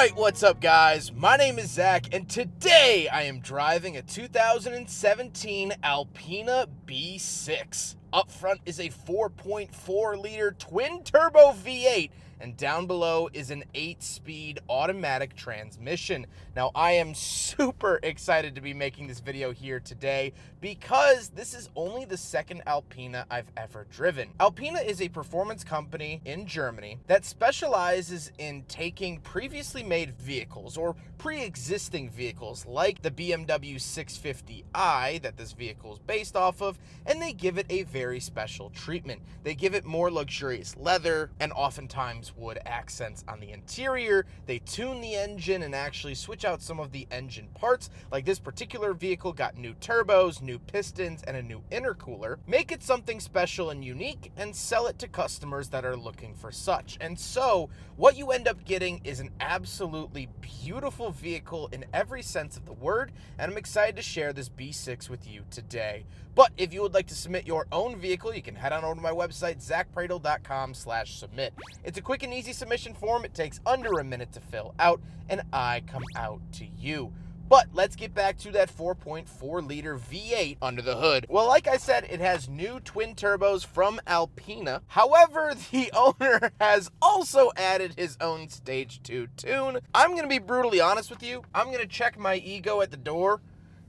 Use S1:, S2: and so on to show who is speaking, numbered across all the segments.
S1: Alright, what's up guys? My name is Zack, and today I am driving a 2017 Alpina B6. Up front is a 4.4 liter twin turbo V8, and down below is an 8-speed automatic transmission. Now I am super excited to be making this video here today because this is only the second Alpina I've ever driven. Alpina is a performance company in Germany that specializes in taking previously made vehicles or pre-existing vehicles like the BMW 650i that this vehicle is based off of, and they give it a very special treatment. They give it more luxurious leather and oftentimes wood accents on the interior. They tune the engine and actually switch out some of the engine parts. Like this particular vehicle got new turbos, new pistons, and a new intercooler. Make it something special and unique and sell it to customers that are looking for such. And so what you end up getting is an absolutely beautiful vehicle in every sense of the word, and I'm excited to share this B6 with you today. But if you would like to submit your own vehicle, you can head on over to my website, zackpradel.com/submit. It's a quick and easy submission form. It takes under a minute to fill out, and I come out to you. But let's get back to that 4.4 liter V8 under the hood. Well, like I said, it has new twin turbos from Alpina. However, the owner has also added his own Stage 2 tune. I'm gonna be brutally honest with you. I'm gonna check my ego at the door.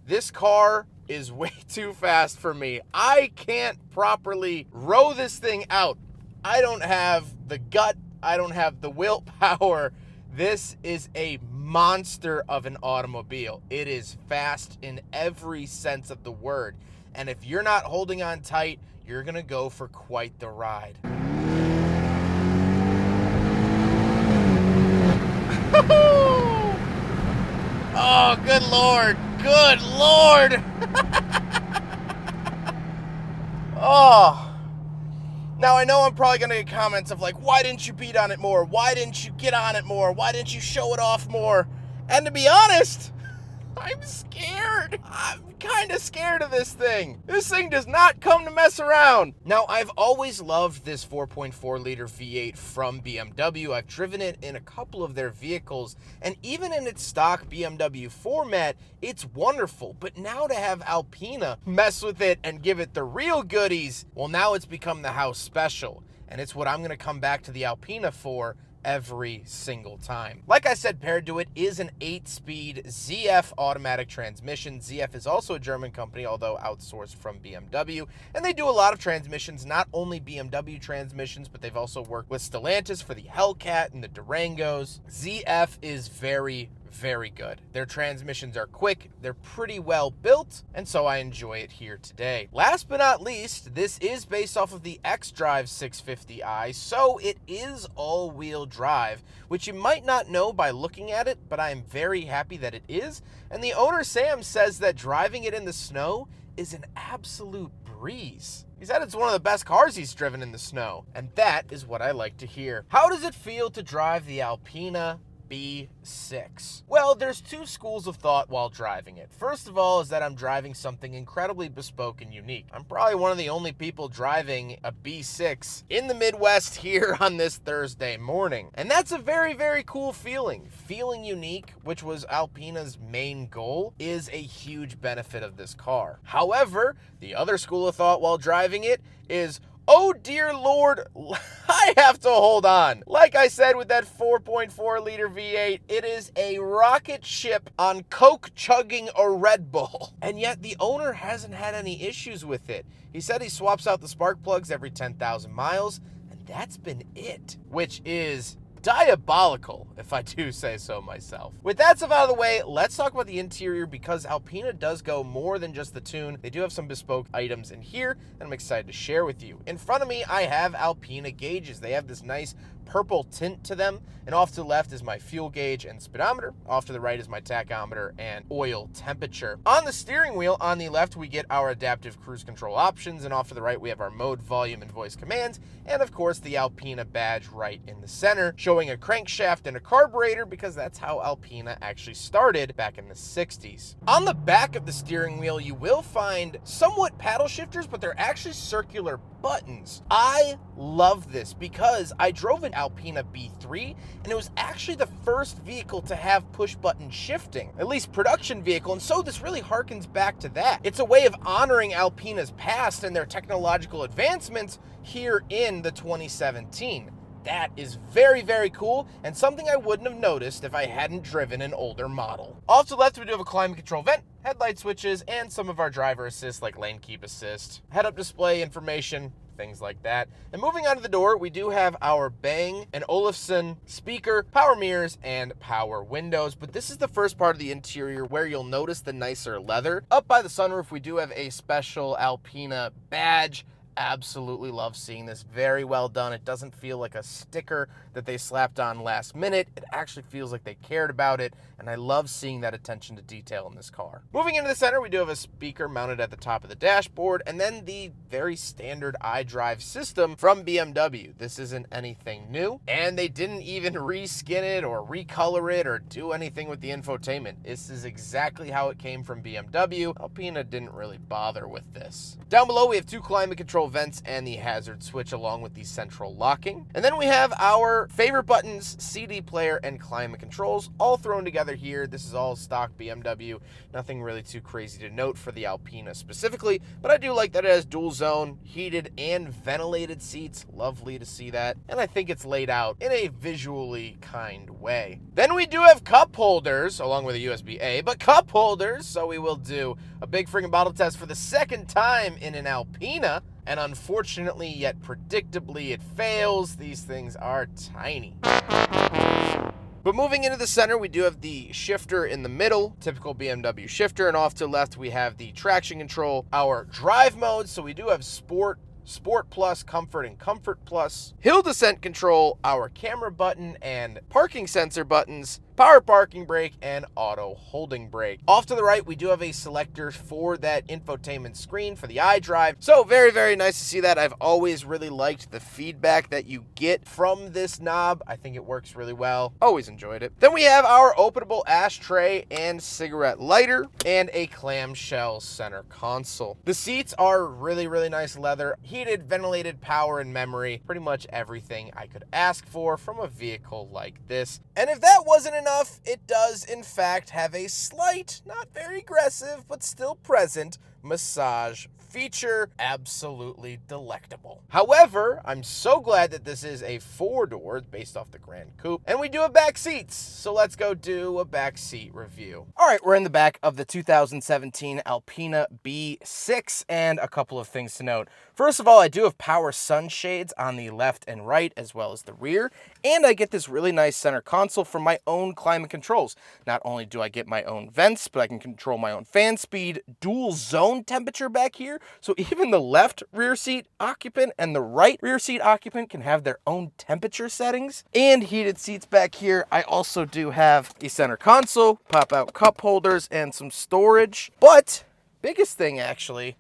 S1: This car is way too fast for me. I can't properly row this thing out. I don't have the gut. I don't have the willpower. This is a monster of an automobile. It is fast in every sense of the word. And if you're not holding on tight, you're gonna go for quite the ride. Oh, good Lord. Good Lord. Oh. Now, I know I'm probably going to get comments of like, why didn't you beat on it more? Why didn't you get on it more? Why didn't you show it off more? And to be honest, I'm scared. I'm kind of scared of this thing. This thing does not come to mess around. Now, I've always loved this 4.4 liter V8 from BMW. I've driven it in a couple of their vehicles, and even in its stock BMW format, it's wonderful. But now to have Alpina mess with it and give it the real goodies, well, now it's become the house special. And it's what I'm going to come back to the Alpina for every single time. Like I said, paired to it is an 8-speed ZF automatic transmission. ZF is also a German company, although outsourced from BMW, and they do a lot of transmissions, not only BMW transmissions, but they've also worked with Stellantis for the Hellcat and the Durangos. ZF is very good. Their transmissions are quick, they're pretty well built, and so I enjoy it here today. Last but not least, this is based off of the xDrive 650i, so it is all-wheel drive, which you might not know by looking at it, but I am very happy that it is, and the owner Sam says that driving it in the snow is an absolute breeze. He said it's one of the best cars he's driven in the snow, and that is what I like to hear. How does it feel to drive the Alpina B6? Well, there's two schools of thought while driving it. First of all is that I'm driving something incredibly bespoke and unique. I'm probably one of the only people driving a B6 in the Midwest here on this Thursday morning. And that's a very cool feeling. Feeling unique, which was Alpina's main goal, is a huge benefit of this car. However, the other school of thought while driving it is, oh dear Lord, I have to hold on. Like I said with that 4.4 liter V8, it is a rocket ship on coke chugging a Red Bull. And yet the owner hasn't had any issues with it. He said he swaps out the spark plugs every 10,000 miles, and that's been it, which is diabolical, if I do say so myself. With that stuff out of the way, let's talk about the interior, because Alpina does go more than just the tune. They do have some bespoke items in here that I'm excited to share with you. In front of me, I have Alpina gauges. They have this nice purple tint to them, and off to the left is my fuel gauge and speedometer. Off to the right is my tachometer and oil temperature. On the steering wheel, on the left, we get our adaptive cruise control options, and off to the right, we have our mode, volume, and voice commands, and of course, the Alpina badge right in the center, showing showing a crankshaft and a carburetor because that's how Alpina actually started back in the 60s. On the back of the steering wheel, you will find somewhat paddle shifters, but they're actually circular buttons. I love this because I drove an Alpina B3 and it was actually the first vehicle to have push button shifting, at least production vehicle, and so this really harkens back to that. It's a way of honoring Alpina's past and their technological advancements here in the 2017. That is very, very cool and something I wouldn't have noticed if I hadn't driven an older model. Off to the left, we do have a climate control vent, headlight switches, and some of our driver assist like lane keep assist, head-up display information, things like that. And moving on to the door, we do have our Bang & Olufsen speaker, power mirrors, and power windows. But this is the first part of the interior where you'll notice the nicer leather. Up by the sunroof, we do have a special Alpina badge. Absolutely love seeing this. Very well done. It doesn't feel like a sticker that they slapped on last minute. It actually feels like they cared about it, and I love seeing that attention to detail in this car. Moving into the center, we do have a speaker mounted at the top of the dashboard, and then the very standard iDrive system from BMW. This isn't anything new, and they didn't even reskin it or recolor it or do anything with the infotainment. This is exactly how it came from BMW. Alpina didn't really bother with this. Down below, we have two climate control vents and the hazard switch along with the central locking. And then we have our favorite buttons, CD player, and climate controls all thrown together here. This is all stock BMW. Nothing really too crazy to note for the Alpina specifically, but I do like that it has dual zone, heated, and ventilated seats. Lovely to see that. And I think it's laid out in a visually kind way. Then we do have cup holders along with a USB-A, but cup holders, so we will do a big freaking bottle test for the second time in an Alpina. And unfortunately, yet predictably, it fails. These things are tiny. But moving into the center, we do have the shifter in the middle, typical BMW shifter, and off to the left, we have the traction control, our drive modes, so we do have Sport, Sport Plus, Comfort, and Comfort Plus, hill descent control, our camera button, and parking sensor buttons, power parking brake, and auto holding brake. Off to the right, we do have a selector for that infotainment screen for the iDrive. So very, very nice to see that. I've always really liked the feedback that you get from this knob. I think it works really well. Always enjoyed it. Then we have our openable ashtray and cigarette lighter and a clamshell center console. The seats are really, really nice leather, heated, ventilated, power, and memory. Pretty much everything I could ask for from a vehicle like this. And if that wasn't enough, it does in fact have a slight, not very aggressive, but still present massage feature. Absolutely delectable. However, I'm so glad that this is a 4-door based off the Gran Coupe, and we do have back seats. So let's go do a back seat review. All right, we're in the back of the 2017 Alpina B6, and a couple of things to note. First of all, I do have power sunshades on the left and right, as well as the rear, and I get this really nice center console from my own climate controls. Not only do I get my own vents, but I can control my own fan speed, dual zone temperature back here, so even the left rear seat occupant and the right rear seat occupant can have their own temperature settings, and heated seats back here. I also do have a center console, pop-out cup holders, and some storage, but biggest thing actually,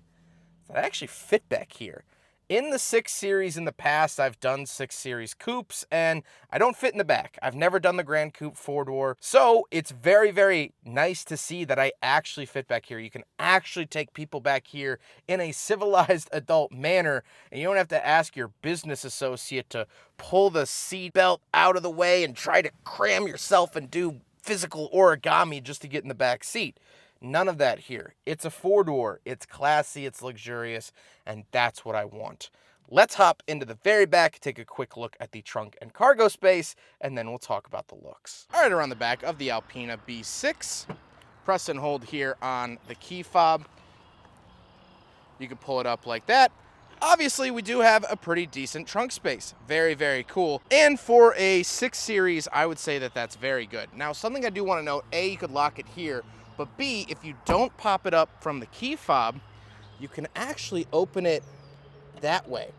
S1: I actually fit back here. In the 6 Series in the past, I've done 6 Series coupes, and I don't fit in the back. I've never done the Gran Coupe 4-door, so it's very, very nice to see that I actually fit back here. You can actually take people back here in a civilized adult manner, and you don't have to ask your business associate to pull the seat belt out of the way and try to cram yourself and do physical origami just to get in the back seat. None of that here. It's a 4-door, it's classy, it's luxurious, and that's what I want. Let's hop into the very back, take a quick look at the trunk and cargo space, and then we'll talk about the looks. All right, around the back of the Alpina B6, press and hold here on the key fob. You can pull it up like that. Obviously, we do have a pretty decent trunk space. Very, very cool. And for a 6 Series, I would say that that's very good. Now, something I do want to note, A, you could lock it here, but B, if you don't pop it up from the key fob, you can actually open it that way.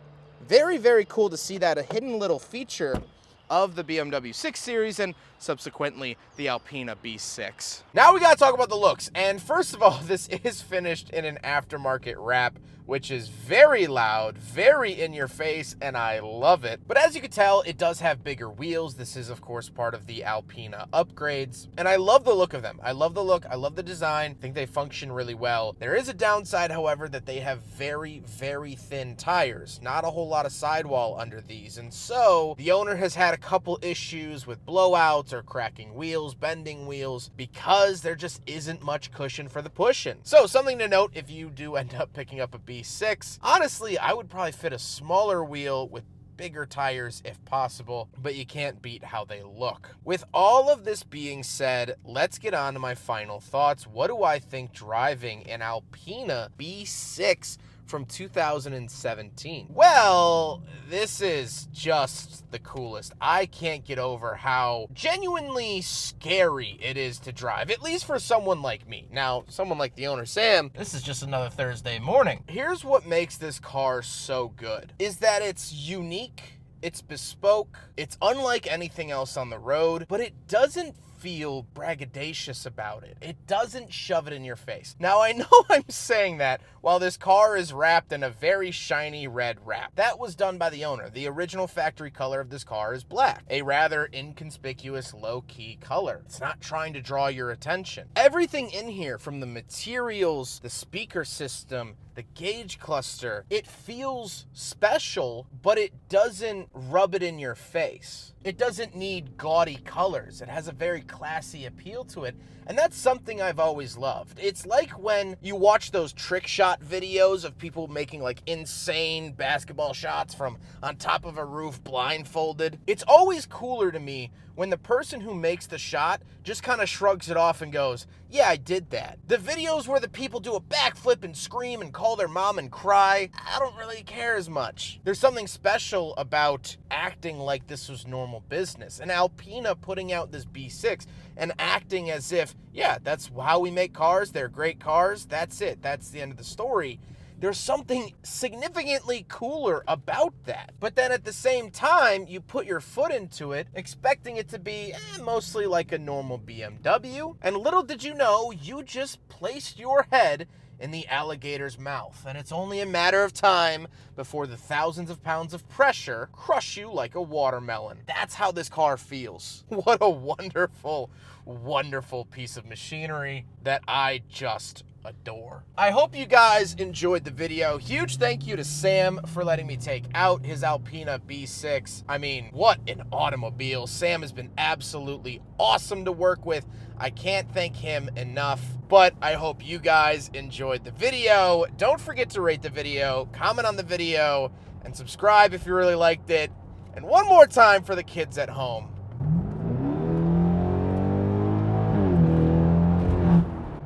S1: Very, very cool to see that, a hidden little feature of the BMW 6 Series and subsequently the Alpina B6. Now we gotta talk about the looks. And first of all, this is finished in an aftermarket wrap. which is very loud, very in your face, and I love it. But as you can tell, it does have bigger wheels. This is, of course, part of the Alpina upgrades, and I love the look of them. I love the look. I love the design. I think they function really well. There is a downside, however, that they have very, very thin tires. Not a whole lot of sidewall under these, and so the owner has had a couple issues with blowouts or cracking wheels, bending wheels, because there just isn't much cushion for the push-in. So something to note if you do end up picking up a B6, honestly, I would probably fit a smaller wheel with bigger tires if possible, but you can't beat how they look. With all of this being said, let's get on to my final thoughts. What do I think driving an Alpina B6 from 2017? Well, this is just the coolest. I can't get over how genuinely scary it is to drive, at least for someone like me. Now, someone like the owner, Sam, this is just another Thursday morning. Here's what makes this car so good, is that it's unique, it's bespoke, it's unlike anything else on the road, but it doesn't feel braggadocious about it. It doesn't shove it in your face. Now, I know I'm saying that while this car is wrapped in a very shiny red wrap. That was done by the owner. The original factory color of this car is black, a rather inconspicuous, low-key color. It's not trying to draw your attention. Everything in here, from the materials, the speaker system, the gauge cluster, it feels special, but it doesn't rub it in your face. It doesn't need gaudy colors. It has a very classy appeal to it, and that's something I've always loved. It's like when you watch those trick shot videos of people making like insane basketball shots from on top of a roof blindfolded. It's always cooler to me when the person who makes the shot just kind of shrugs it off and goes, yeah, I did that. The videos where the people do a backflip and scream and call their mom and cry, I don't really care as much. There's something special about acting like this was normal business. And Alpina putting out this B6 and acting as if, yeah, that's how we make cars. They're great cars. That's it. That's the end of the story. There's something significantly cooler about that. But then at the same time, you put your foot into it, expecting it to be mostly like a normal BMW. And little did you know, you just placed your head in the alligator's mouth. And it's only a matter of time before the thousands of pounds of pressure crush you like a watermelon. That's how this car feels. What a wonderful, wonderful piece of machinery that I just adore. I hope you guys enjoyed the video. Huge thank you to Sam for letting me take out his Alpina B6. I mean, what an automobile. Sam has been absolutely awesome to work with. I can't thank him enough, but I hope you guys enjoyed the video. Don't forget to rate the video, comment on the video, and subscribe if you really liked it. And one more time for the kids at home.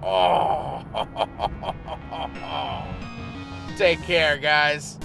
S1: Oh. Take care, guys.